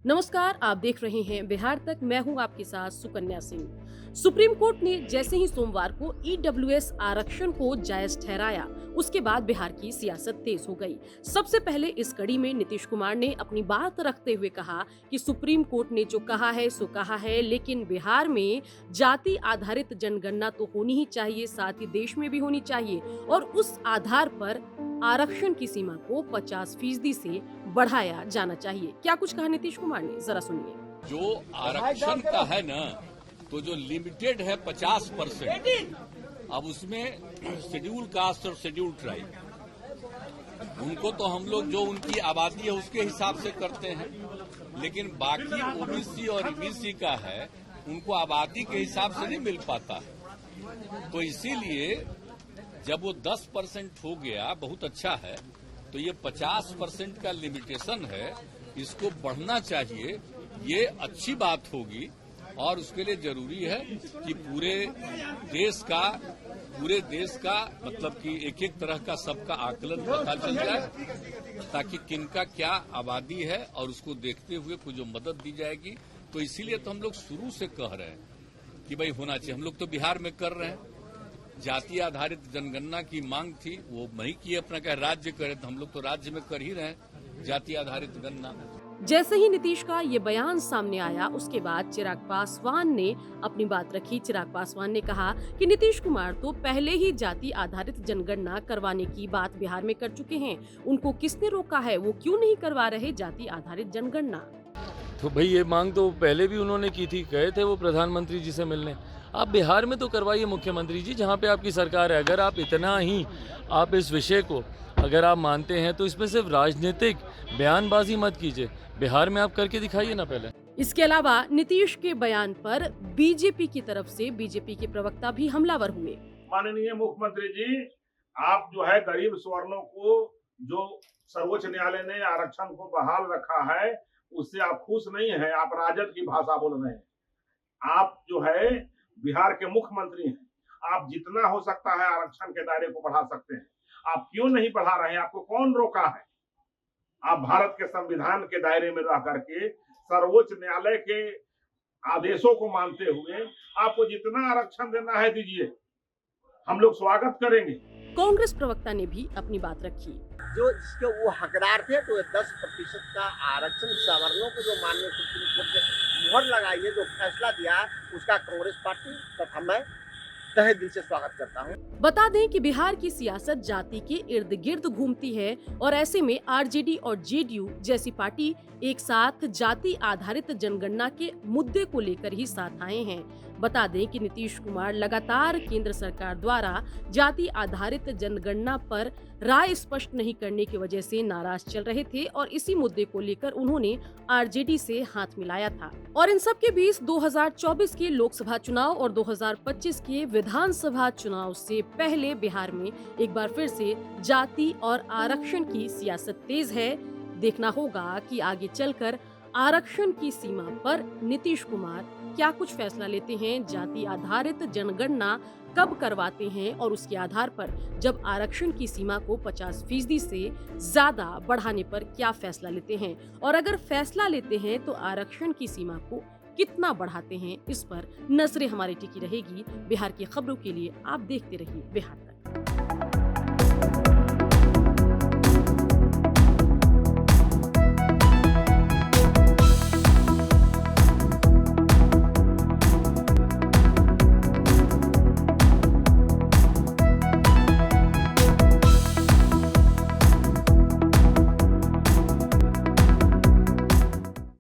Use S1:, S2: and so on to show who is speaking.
S1: नमस्कार, आप देख रहे हैं बिहार तक। मैं हूं आपके साथ सुकन्या सिंह। सुप्रीम कोर्ट ने जैसे ही सोमवार को ईडब्ल्यूएस आरक्षण को जायज ठहराया, उसके बाद बिहार की सियासत तेज हो गई। सबसे पहले इस कड़ी में नीतीश कुमार ने अपनी बात रखते हुए कहा कि सुप्रीम कोर्ट ने जो कहा है सो कहा है, लेकिन बिहार में जाति आधारित जनगणना तो होनी ही चाहिए, साथ ही देश में भी होनी चाहिए और उस आधार पर आरक्षण की सीमा को 50% से बढ़ाया जाना चाहिए। क्या कुछ कहा नीतीश कुमार ने, जरा सुनिए।
S2: जो आरक्षण का है ना, तो जो लिमिटेड है 50%, अब उसमें शेड्यूल कास्ट और शेड्यूल ट्राइब, उनको तो हम लोग जो उनकी आबादी है उसके हिसाब से करते हैं, लेकिन बाकी ओबीसी और ईबीसी का है, उनको आबादी के हिसाब से नहीं मिल पाता है। तो इसीलिए जब वो 10% हो गया, बहुत अच्छा है, तो ये 50% का लिमिटेशन है, इसको बढ़ना चाहिए, ये अच्छी बात होगी। और उसके लिए जरूरी है कि पूरे देश का मतलब कि एक एक तरह का सबका आकलन पता चल जाए, ताकि किनका क्या आबादी है और उसको देखते हुए कुछ जो मदद दी जाएगी। तो इसीलिए तो हम लोग शुरू से कह रहे हैं कि भाई होना चाहिए। हम लोग तो बिहार में कर रहे हैं, जाति आधारित जनगणना की मांग थी, वो नहीं किए, अपना क्या राज्य करे, तो हम लोग तो राज्य में कर ही रहे हैं जाति आधारित गणना।
S1: जैसे ही नीतीश का ये बयान सामने आया, उसके बाद चिराग पासवान ने अपनी बात रखी। चिराग पासवान ने कहा कि नीतीश कुमार तो पहले ही जाति आधारित जनगणना करवाने की बात बिहार में कर चुके हैं, उनको किसने रोका है, वो क्यों नहीं करवा रहे जाति आधारित जनगणना।
S3: तो भाई ये मांग तो पहले भी उन्होंने की थी, गए थे वो प्रधानमंत्री जी से मिलने। आप बिहार में तो करवाइए मुख्यमंत्री जी, जहाँ पे आपकी सरकार है। अगर आप इतना ही आप इस विषय को अगर आप मानते हैं तो इसमें सिर्फ राजनीतिक बयानबाजी मत कीजिए, बिहार में आप करके दिखाइए ना पहले।
S1: इसके अलावा नीतीश के बयान पर बीजेपी की तरफ से बीजेपी के प्रवक्ता भी हमलावर हुए।
S4: माननीय मुख्यमंत्री जी, आप जो है गरीब स्वर्णों को जो सर्वोच्च न्यायालय ने आरक्षण को बहाल रखा है, उससे आप खुश नहीं है। आप राजद की भाषा बोल रहे हैं। आप जो है बिहार के मुख्यमंत्री हैं, आप जितना हो सकता है आरक्षण के दायरे को बढ़ा सकते हैं। आप क्यों नहीं बढ़ा रहे हैं? आपको कौन रोका है? आप भारत के संविधान के दायरे में रह करके सर्वोच्च न्यायालय के आदेशों को मानते हुए आपको जितना आरक्षण देना है दीजिए, हम लोग स्वागत करेंगे।
S1: कांग्रेस प्रवक्ता ने भी अपनी बात रखी।
S5: जो जिसके वो हकदार थे, तो 10% का आरक्षण सवर्णों को जो माननीय सुप्रीम कोर्ट ने मुहर लगाई है, जो फैसला दिया है, उसका कांग्रेस पार्टी तथा मैं तहे दिल से स्वागत करता हूँ।
S1: बता दें कि बिहार की सियासत जाति के इर्द गिर्द घूमती है और ऐसे में आरजेडी और जेडीयू जैसी पार्टी एक साथ जाति आधारित जनगणना के मुद्दे को लेकर ही साथ आए हैं। बता दें कि नीतीश कुमार लगातार केंद्र सरकार द्वारा जाति आधारित जनगणना पर राय स्पष्ट नहीं करने की वजह से नाराज चल रहे थे और इसी मुद्दे को लेकर उन्होंने आरजेडी से हाथ मिलाया था। और इन सब के बीच 2024 के लोकसभा चुनाव और 2025 के विधानसभा चुनाव से पहले बिहार में एक बार फिर से जाति और आरक्षण की सियासत तेज है। देखना होगा कि आगे चलकर आरक्षण की सीमा पर नीतीश कुमार क्या कुछ फैसला लेते हैं, जाति आधारित जनगणना कब करवाते हैं और उसके आधार पर जब आरक्षण की सीमा को 50% से ज्यादा बढ़ाने पर क्या फैसला लेते हैं, और अगर फैसला लेते हैं तो आरक्षण की सीमा को कितना बढ़ाते हैं, इस पर नजरें हमारी टिकी रहेगी। बिहार की खबरों के लिए आप देखते रहिए बिहार तक।